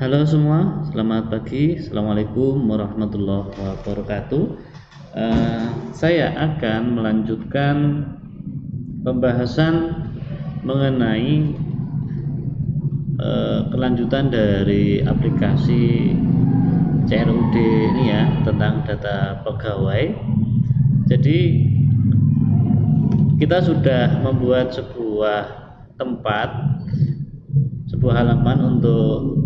Halo semua, selamat pagi. Assalamualaikum warahmatullahi wabarakatuh. Saya akan melanjutkan pembahasan mengenai kelanjutan dari aplikasi CRUD ini ya, tentang data pegawai. Jadi kita sudah membuat sebuah tempat, sebuah halaman untuk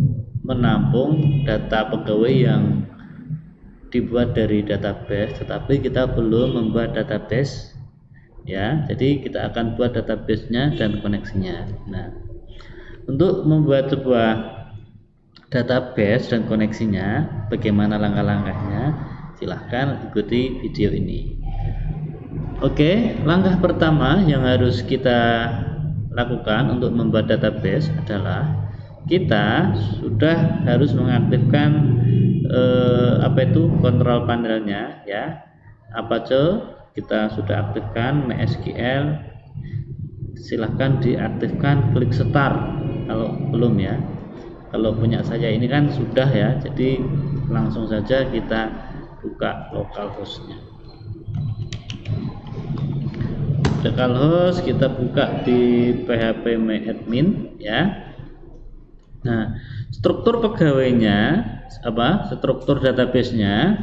menampung data pegawai yang dibuat dari database, tetapi kita belum membuat database ya. Jadi kita akan buat database-nya dan koneksinya. Nah, untuk membuat sebuah database dan koneksinya, bagaimana langkah-langkahnya? Silahkan ikuti video ini. Oke, langkah pertama yang harus kita lakukan untuk membuat database adalah kita sudah harus mengaktifkan kontrol panelnya ya. Apache kita sudah aktifkan, MySQL silahkan diaktifkan, klik start kalau belum ya. Kalau punya saya ini kan sudah ya, jadi langsung saja kita buka localhost-nya. Localhost kita buka di phpMyAdmin ya. Nah, struktur pegawainya struktur database-nya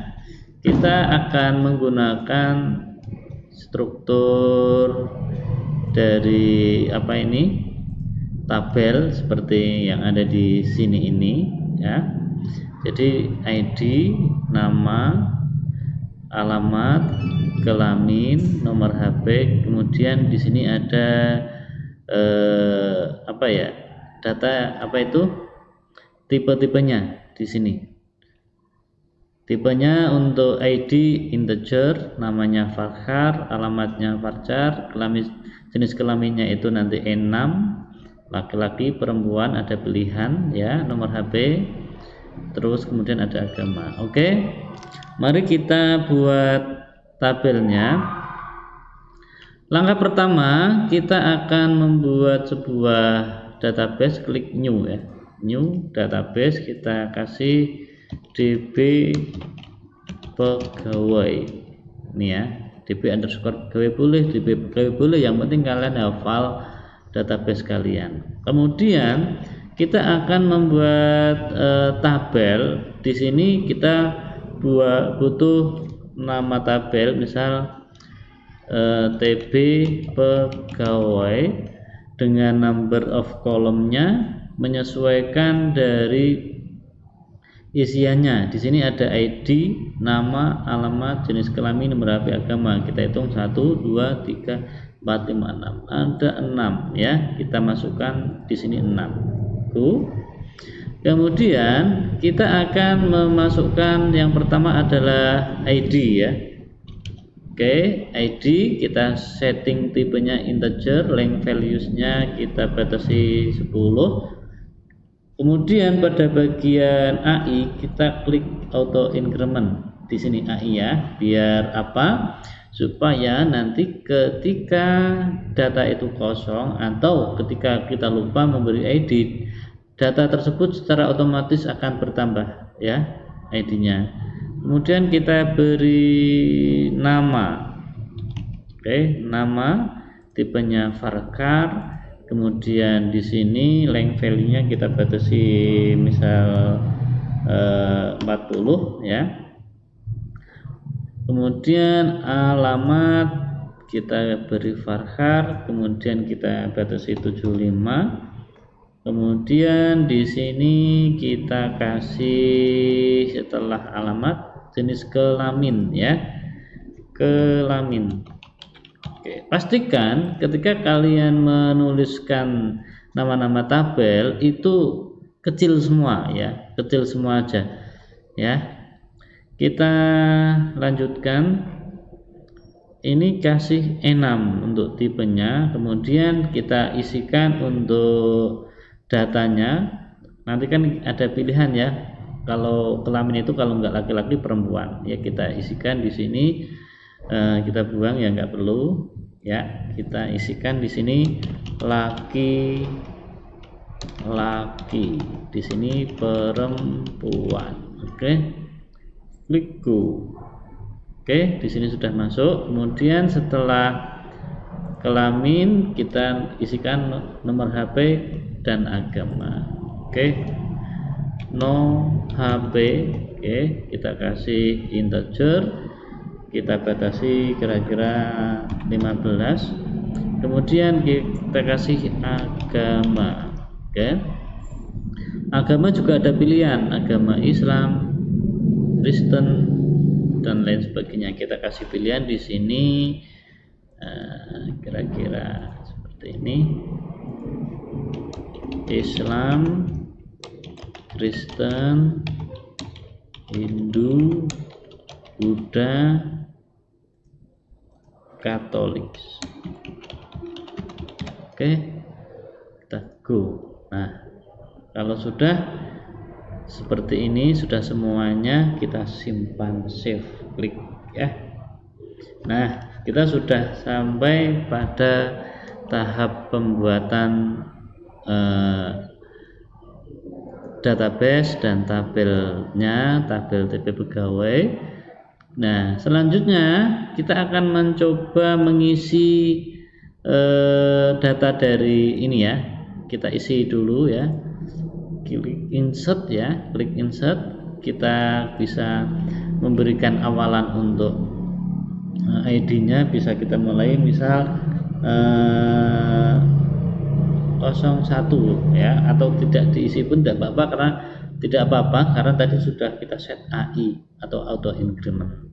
kita akan menggunakan struktur dari tabel seperti yang ada di sini ini ya. Jadi ID, nama, alamat, kelamin, nomor HP, kemudian di sini ada data tipe-tipenya di sini. Tipenya untuk ID integer, namanya Farhar, alamatnya Farcar, jenis kelaminnya itu nanti N6, laki-laki, perempuan, ada pilihan ya, nomor HP, terus kemudian ada agama. Oke. Mari kita buat tabelnya. Langkah pertama, kita akan membuat sebuah database, klik new ya. New database, kita kasih DB pegawai. Ini ya, DB_pegawai boleh, DB pegawai boleh, yang penting kalian hafal database kalian. Kemudian kita akan membuat tabel. Di sini kita butuh nama tabel, misal TB pegawai dengan number of column-nya menyesuaikan dari isiannya. Di sini ada ID, nama, alamat, jenis kelamin, nomor HP, agama. Kita hitung 1, 2, 3, 4, 5, 6. Ada 6 ya. Kita masukkan di sini 6. Kemudian kita akan memasukkan yang pertama adalah ID ya. Oke, ID kita setting tipenya integer, length values-nya kita batasi 10. Kemudian pada bagian AI kita klik auto increment di sini AI ya, biar apa? Supaya nanti ketika data itu kosong atau ketika kita lupa memberi ID, data tersebut secara otomatis akan bertambah ya ID-nya. Kemudian kita beri nama. Oke, nama, tipenya Farcar. Kemudian di sini length value-nya kita batasi misal 40 ya. Kemudian alamat kita beri Farhar, kemudian kita batasi 75. Kemudian di sini kita kasih setelah alamat jenis kelamin ya, kelamin. Oke, pastikan ketika kalian menuliskan nama-nama tabel itu kecil semua ya, kecil semua aja ya. Kita lanjutkan, ini kasih E6 untuk tipenya, kemudian kita isikan untuk datanya. Nanti kan ada pilihan ya, kalau kelamin itu kalau nggak laki-laki perempuan ya, kita isikan di sini. Kita buang ya, nggak perlu ya. Kita isikan di sini laki laki, di sini perempuan. Oke, klik go. Oke, di sini sudah masuk. Kemudian setelah kelamin kita isikan nomor HP dan agama. Oke, no HP. Oke, kita kasih integer, kita batasi kira-kira 15. Kemudian kita kasih agama. Oke, agama juga ada pilihan, agama Islam, Kristen, dan lain sebagainya. Kita kasih pilihan di sini kira-kira seperti ini: Islam, Kristen, Hindu, Buddha, Katolik. Oke, kita go. Nah, kalau sudah seperti ini, sudah semuanya, kita simpan, save, klik ya. Nah, kita sudah sampai pada tahap pembuatan database dan tabelnya, tabel TP pegawai. Nah, selanjutnya kita akan mencoba mengisi data dari ini ya. Kita isi dulu ya. Klik insert ya, klik insert. Kita bisa memberikan awalan untuk ID-nya, bisa kita mulai misal 01 ya, atau tidak diisi pun tidak apa-apa, karena tadi sudah kita set AI atau auto increment.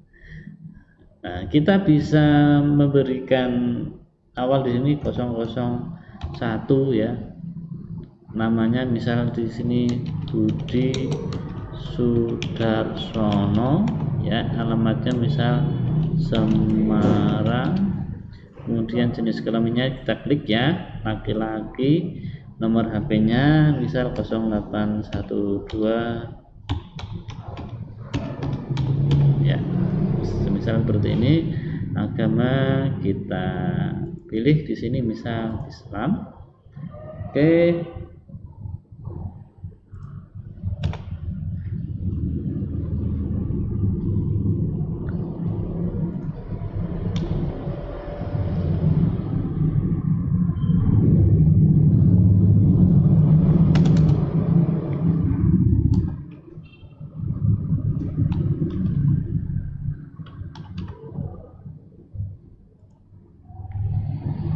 Nah, kita bisa memberikan awal di sini 001 ya. Namanya misal di sini Budi Sudarsono ya, alamatnya misal Semarang. Kemudian jenis kelaminnya kita klik ya, laki-laki. Nomor HP-nya misal 0812 ya, misal seperti ini. Agama kita pilih di sini misal Islam. Oke,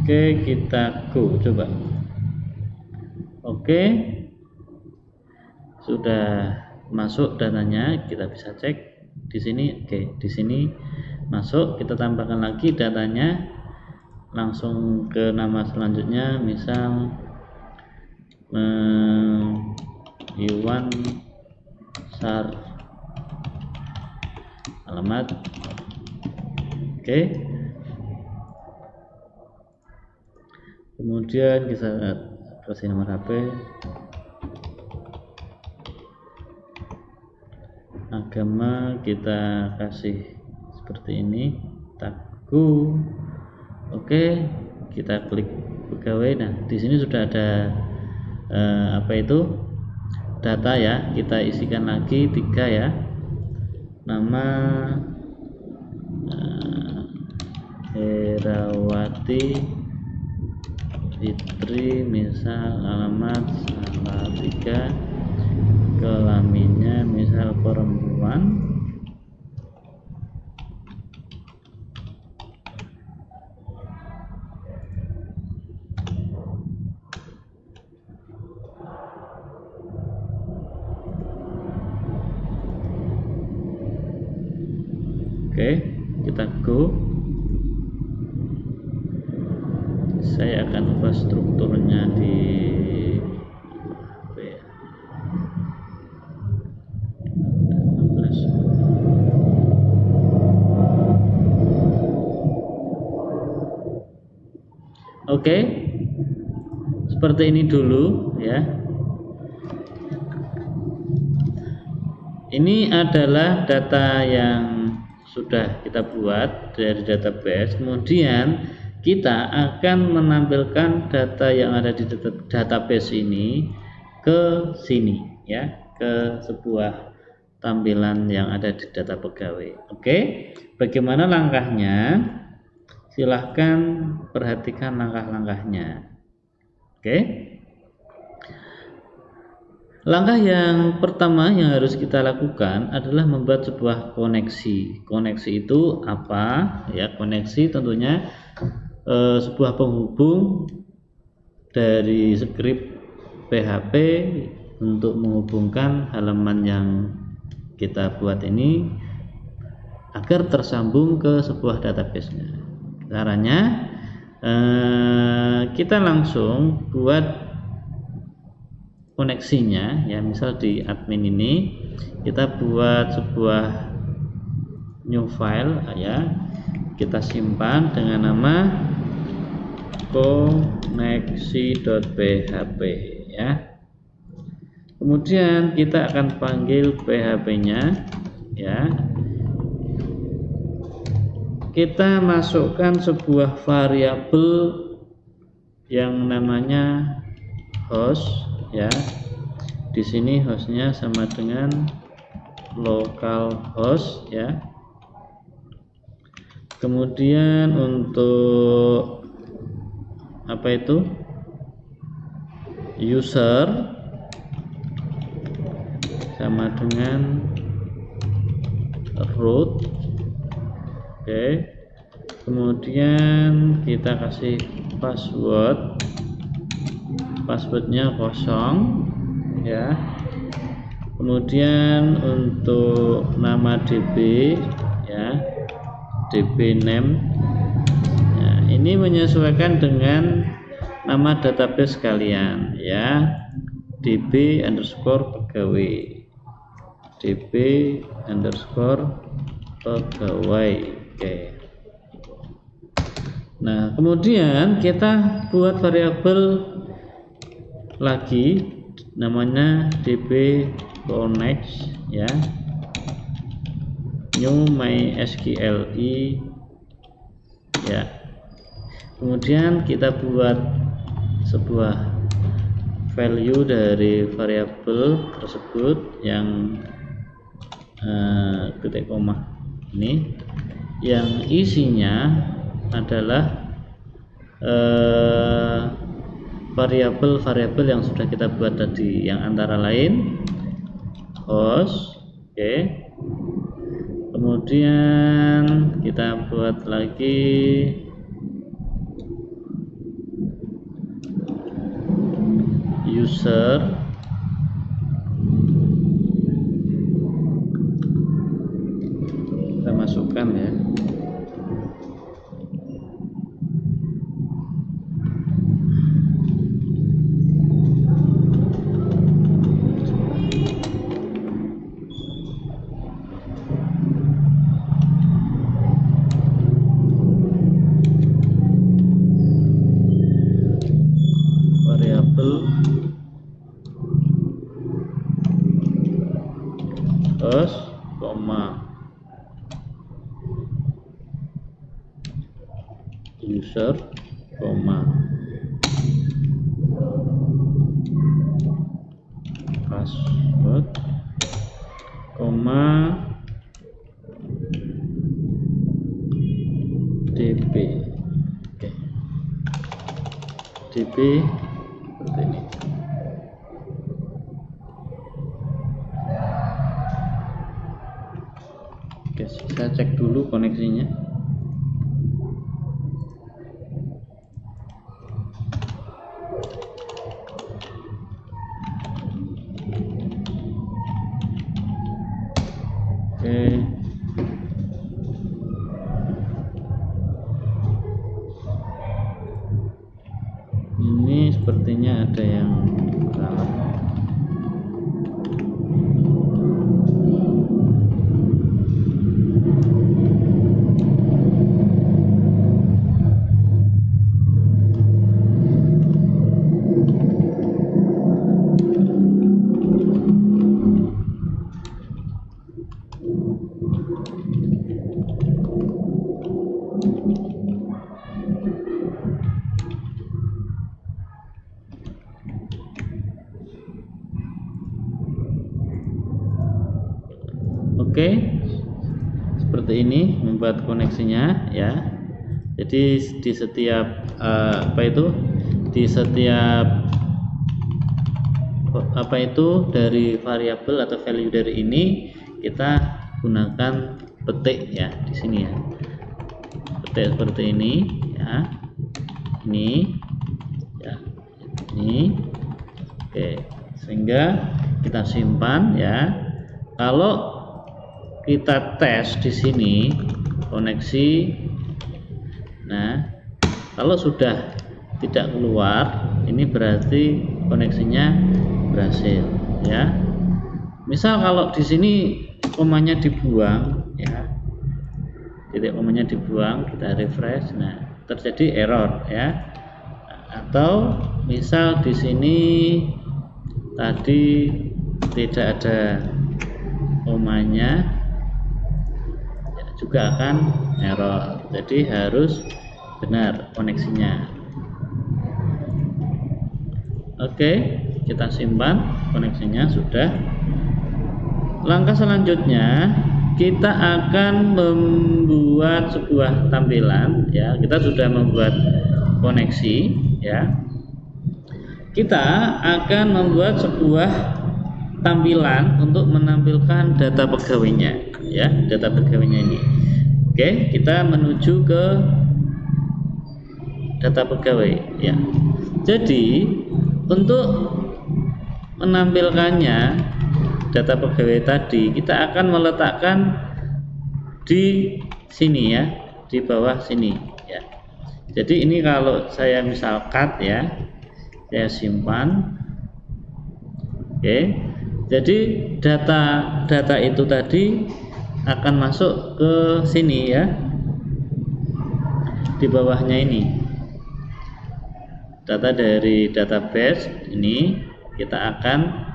Oke, kita go coba. Oke, sudah masuk datanya, kita bisa cek di sini. Oke, di sini masuk, kita tambahkan lagi datanya, langsung ke nama selanjutnya, misal Iwan Sar, alamat. Oke, kemudian kita kasih nomor HP, agama kita kasih seperti ini, tagu. Oke, kita klik pegawai. Nah, di sini sudah ada data ya, kita isikan lagi 3 ya, nama Herawati Fitri, misal alamat Salatiga, kelaminnya misal perempuan. Oke, kita go. Saya akan ubah strukturnya di Oke, seperti ini dulu ya. Ini adalah data yang sudah kita buat dari database. Kemudian kita akan menampilkan data yang ada di database ini ke sini ya, ke sebuah tampilan yang ada di data pegawai. Oke, bagaimana langkahnya? Silahkan perhatikan langkah-langkahnya. Oke. Langkah yang pertama yang harus kita lakukan adalah membuat sebuah koneksi. Koneksi itu apa? Ya, koneksi tentunya sebuah penghubung dari skrip PHP untuk menghubungkan halaman yang kita buat ini agar tersambung ke sebuah database-nya. Caranya kita langsung buat koneksinya ya, misal di admin ini kita buat sebuah new file ya, kita simpan dengan nama koneksi.php ya. Kemudian kita akan panggil PHP-nya ya. Kita masukkan sebuah variabel yang namanya host ya. Di sini hostnya sama dengan localhost ya. Kemudian untuk apa itu, user sama dengan root. Oke. Kemudian kita kasih passwordnya kosong ya. Kemudian untuk nama DB ya, DB name ya, ini menyesuaikan dengan nama database kalian ya, DB_pegawai, DB_pegawai. Oke. Nah, kemudian kita buat variabel lagi namanya db_connect ya, new mysqli ya. Kemudian kita buat sebuah value dari variabel tersebut yang titik koma ini, yang isinya adalah variabel-variabel yang sudah kita buat tadi, yang antara lain host. Oke. Kemudian kita buat lagi user kita masukkan ya. Host, user, password, db. Oke. db seperti ini. Oke, saya cek dulu koneksinya. Oke. Ini sepertinya ada yang salah. Oke, seperti ini membuat koneksinya ya. Jadi di setiap di setiap dari variabel atau value dari ini kita gunakan petik ya di sini ya. Petik seperti ini ya. Ini ya. Ini. Oke, sehingga kita simpan ya. Kalau kita tes di sini koneksi, nah kalau sudah tidak keluar, ini berarti koneksinya berhasil ya. Misal kalau di sini komanya dibuang ya, titik komanya dibuang, kita refresh, nah terjadi error ya. Atau misal di sini tadi tidak ada komanya, juga akan error. Jadi harus benar koneksinya. Oke, kita simpan koneksinya sudah. Langkah selanjutnya kita akan membuat sebuah tampilan ya. Kita sudah membuat koneksi ya. Kita akan membuat sebuah tampilan untuk menampilkan data pegawainya ya, data pegawainya ini. Oke, kita menuju ke data pegawai ya. Jadi untuk menampilkannya data pegawai tadi, kita akan meletakkan di sini ya, di bawah sini ya. Jadi ini kalau saya misal cut ya, saya simpan. Oke, jadi data itu tadi akan masuk ke sini ya, di bawahnya ini. Data dari database ini kita akan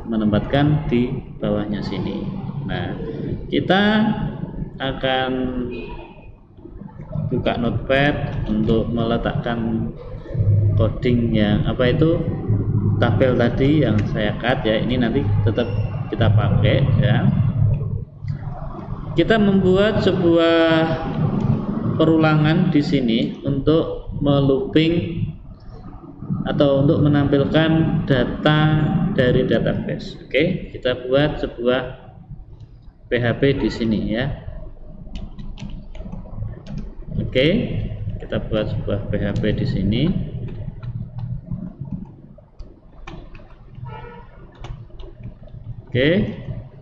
menempatkan di bawahnya sini. Nah, kita akan buka notepad untuk meletakkan coding yang tabel tadi yang saya cut ya. Ini nanti tetap kita pakai ya. Kita membuat sebuah perulangan di sini untuk melooping atau untuk menampilkan data dari database. Oke, kita buat sebuah PHP di sini ya. Oke, kita buat sebuah PHP di sini. Oke,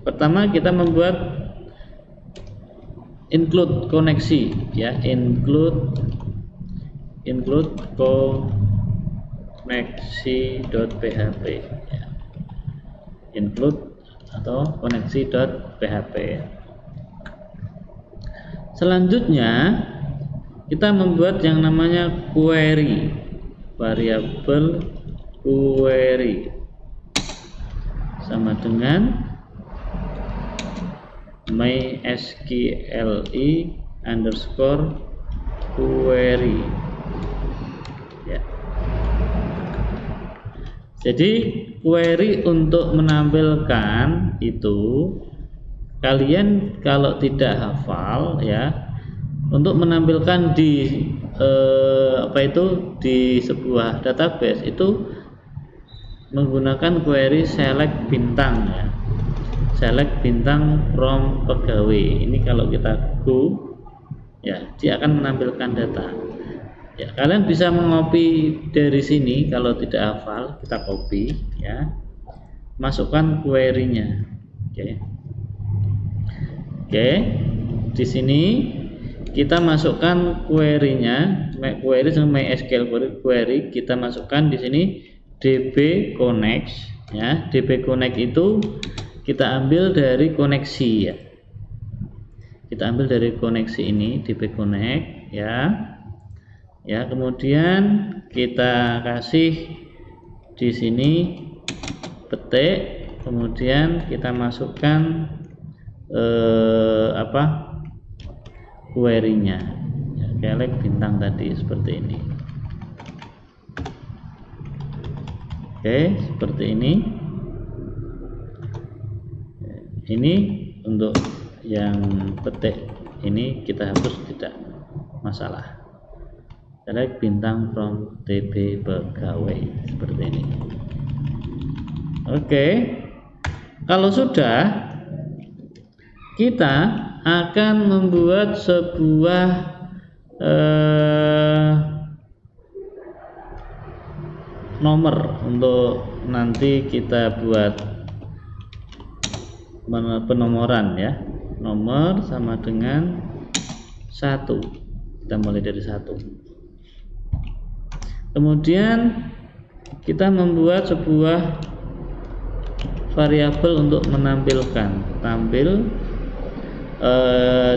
pertama kita membuat include koneksi ya, include koneksi.php ya. Include atau koneksi.php. Selanjutnya kita membuat yang namanya query, variabel query sama dengan mysqli_query ya. Jadi query untuk menampilkan itu, kalian kalau tidak hafal ya, untuk menampilkan di di sebuah database itu menggunakan query select bintang ya. Select bintang from pegawai. Ini kalau kita go ya, dia akan menampilkan data. Ya, kalian bisa mengcopy dari sini kalau tidak hafal, kita copy ya. Masukkan query-nya. Oke. Oke. Di sini kita masukkan query-nya, query sama MySQL query, kita masukkan di sini db connect ya. db connect itu kita ambil dari koneksi ya. Kita ambil dari koneksi ini db connect ya. Ya, kemudian kita kasih di sini petik, kemudian kita masukkan query-nya ya, select bintang tadi seperti ini. Oke, seperti ini ini untuk yang petik ini kita hapus, tidak masalah. Select bintang from TB pegawai seperti ini. Oke, kalau sudah, kita akan membuat sebuah nomor untuk nanti kita buat penomoran ya. Nomor sama dengan 1. Kita mulai dari 1. Kemudian kita membuat sebuah variabel untuk menampilkan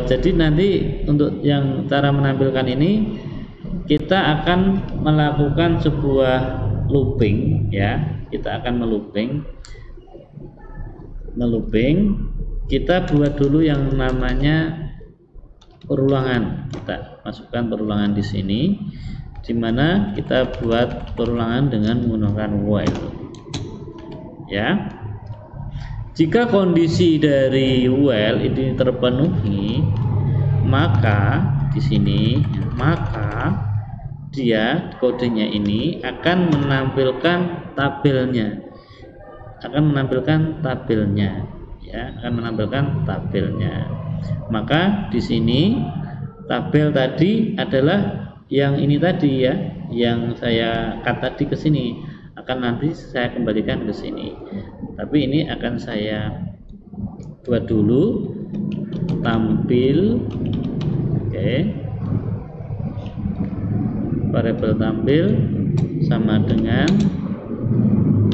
jadi nanti untuk yang cara menampilkan ini kita akan melakukan sebuah looping ya. Kita akan melooping. Kita buat dulu yang namanya perulangan. Kita masukkan perulangan di sini, dimana kita buat perulangan dengan menggunakan while ya. Jika kondisi dari while ini terpenuhi, maka di sini dia kodenya ini akan menampilkan tabelnya. Maka di sini tabel tadi adalah yang ini tadi ya, yang saya cut tadi ke sini, akan nanti saya kembalikan ke sini. Tapi ini akan saya buat dulu tampil. Oke. Variabel tampil sama dengan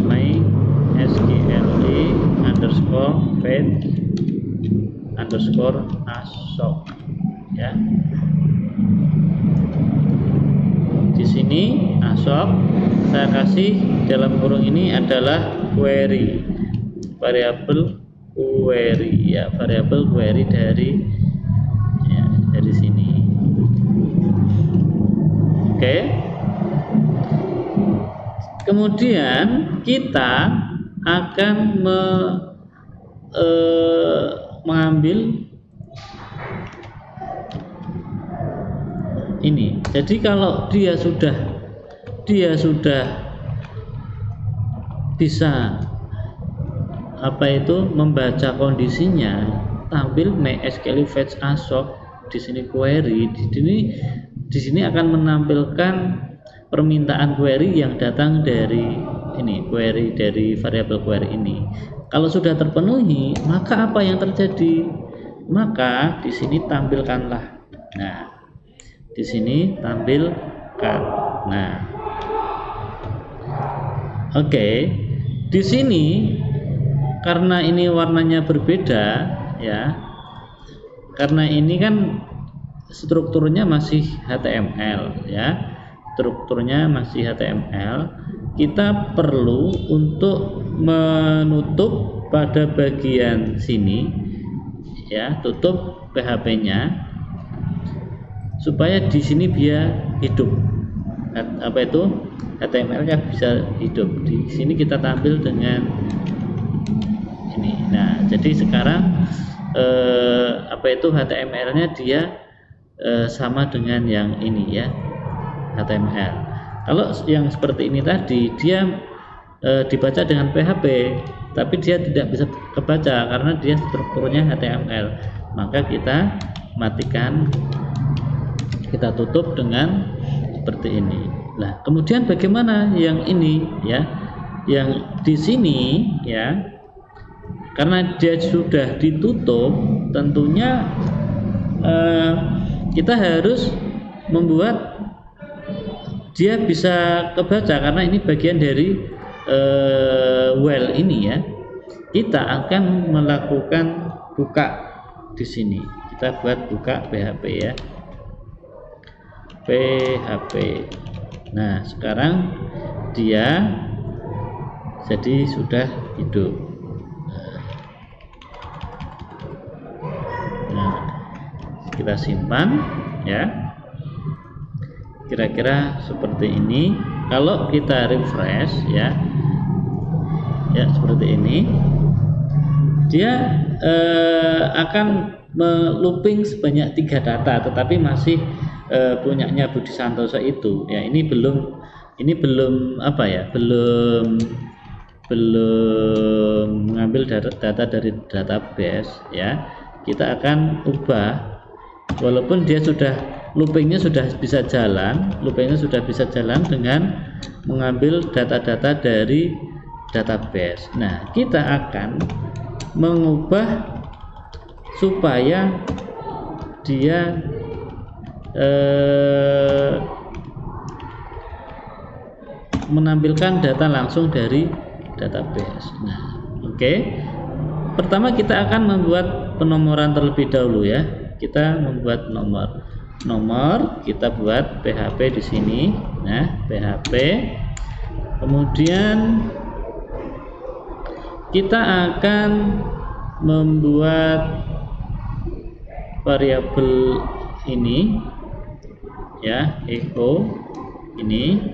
my_sql_fetch_assoc ya. Di sini assoc saya kasih dalam kurung ini adalah query, variabel query dari sini. Oke. Kemudian kita akan mengambil ini. Jadi kalau dia sudah bisa membaca kondisinya, tampil my_sql_fetch_assoc di sini query, di sini akan menampilkan permintaan query yang datang dari ini, query dari variabel query ini. Kalau sudah terpenuhi, maka apa yang terjadi? Maka di sini tampilkanlah. Nah, di sini tampilkan. Nah, oke. Di sini karena ini warnanya berbeda ya. Karena ini kan strukturnya masih HTML ya. Strukturnya masih HTML, kita perlu untuk menutup pada bagian sini ya, tutup PHP-nya supaya di sini dia hidup. HTML-nya bisa hidup. Di sini kita tampil dengan ini. Nah, jadi sekarang HTML-nya dia sama dengan yang ini ya, HTML. Kalau yang seperti ini tadi dia dibaca dengan PHP, tapi dia tidak bisa kebaca karena dia strukturnya HTML. Maka kita matikan, kita tutup dengan seperti ini. Nah, kemudian bagaimana yang ini ya? Yang di sini ya, karena dia sudah ditutup, tentunya kita harus membuat dia bisa kebaca karena ini bagian dari while ini ya. Kita akan melakukan buka di sini. Kita buat buka PHP ya. PHP. Nah, sekarang dia jadi sudah hidup. Nah, kita simpan ya. Kira-kira seperti ini. Kalau kita refresh ya seperti ini. dia akan looping sebanyak 3 data, tetapi masih punyanya Budi Santoso itu ya. Ini belum apa ya, belum mengambil data dari database ya. Kita akan ubah, walaupun dia sudah loopingnya sudah bisa jalan dengan mengambil data-data dari database. Nah, kita akan mengubah supaya dia menampilkan data langsung dari database. Nah, oke. Pertama kita akan membuat penomoran terlebih dahulu ya. Kita membuat nomor, kita buat PHP di sini. Nah, PHP. Kemudian kita akan membuat variabel ini ya, echo ini.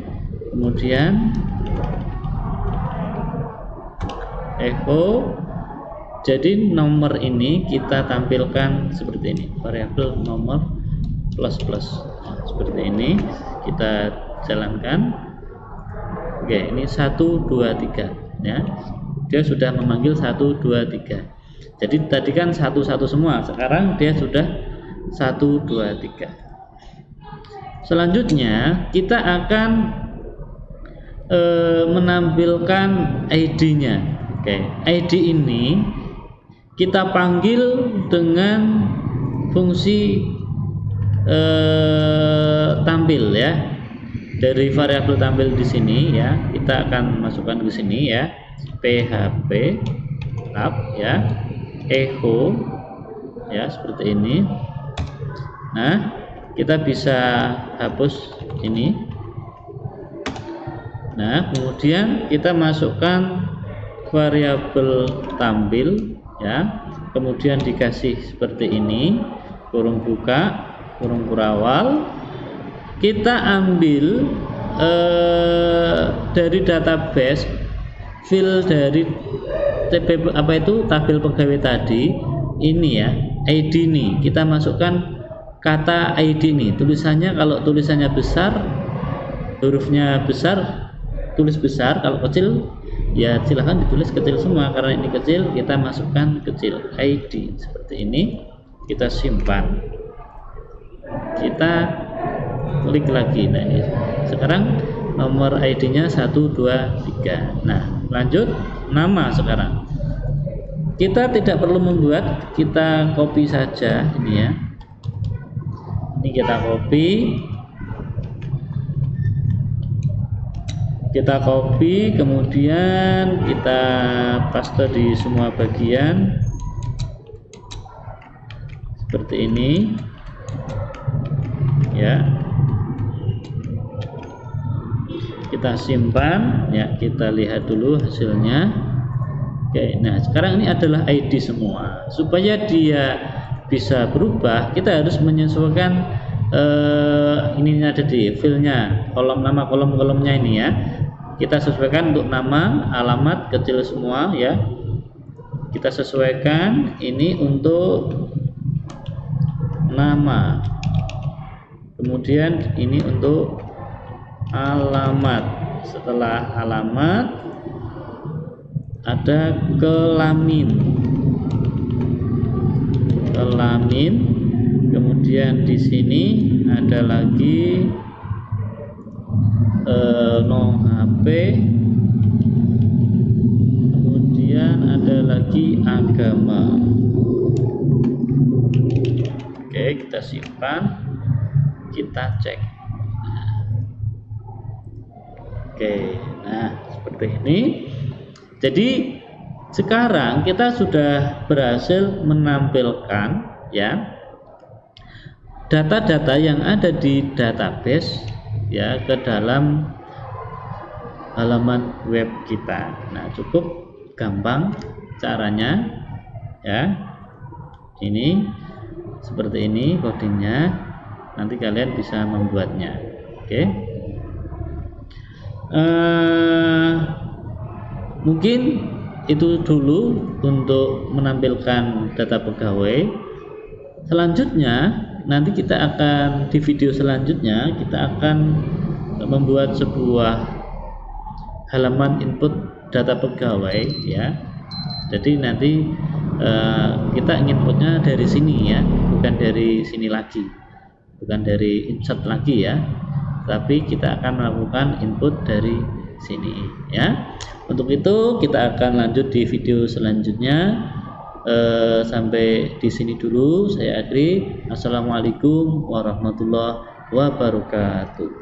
Kemudian echo, jadi nomor ini kita tampilkan seperti ini, variabel nomor plus plus. Nah, seperti ini kita jalankan. Oke, ini 1 2 3 ya. Dia sudah memanggil 1 2 3. Jadi tadi kan 1 1 semua, sekarang dia sudah 1 2 3. Selanjutnya kita akan menampilkan ID-nya. Oke, ID ini kita panggil dengan fungsi tampil ya. Dari variabel tampil di sini ya, kita akan masukkan ke sini ya. PHP tab ya, echo ya, seperti ini. Nah, kita bisa hapus ini. Nah, kemudian kita masukkan variabel tampil ya, kemudian dikasih seperti ini, kurung buka, kurung kurawal. Kita ambil dari database file dari tabel pegawai tadi ini ya, ID ini kita masukkan kata ID ini. Tulisannya, kalau tulisannya besar, hurufnya besar, tulis besar. Kalau kecil ya silahkan ditulis kecil semua, karena ini kecil kita masukkan kecil. ID seperti ini, kita simpan, kita klik lagi. Nah, ini sekarang nomor ID-nya 1 2 3. Nah, lanjut nama. Sekarang kita tidak perlu membuat, kita copy saja ini ya. Ini kita copy, kemudian kita paste di semua bagian seperti ini ya. Kita simpan ya, kita lihat dulu hasilnya. Oke, nah sekarang ini adalah ID semua. Supaya dia bisa berubah, kita harus menyesuaikan ini ada di filenya, kolom nama, kolom-kolomnya ini ya. Kita sesuaikan untuk nama, alamat kecil semua ya. Kita sesuaikan ini untuk nama, kemudian ini untuk alamat. Setelah alamat ada kelamin, kemudian di sini ada lagi no HP, kemudian ada lagi agama. Oke, kita simpan, kita cek. Oke, nah seperti ini. Jadi sekarang kita sudah berhasil menampilkan ya data-data yang ada di database ya ke dalam halaman web kita. Nah, cukup gampang caranya ya. Ini seperti ini codingnya, nanti kalian bisa membuatnya. Oke. Mungkin itu dulu untuk menampilkan data pegawai. Selanjutnya nanti kita akan di video selanjutnya kita akan membuat sebuah halaman input data pegawai ya. Jadi nanti kita inputnya dari sini ya, bukan dari sini lagi, bukan dari insert lagi ya, tapi kita akan melakukan input dari sini ya. Untuk itu kita akan lanjut di video selanjutnya. Sampai di sini dulu saya akhiri. Assalamualaikum warahmatullahi wabarakatuh.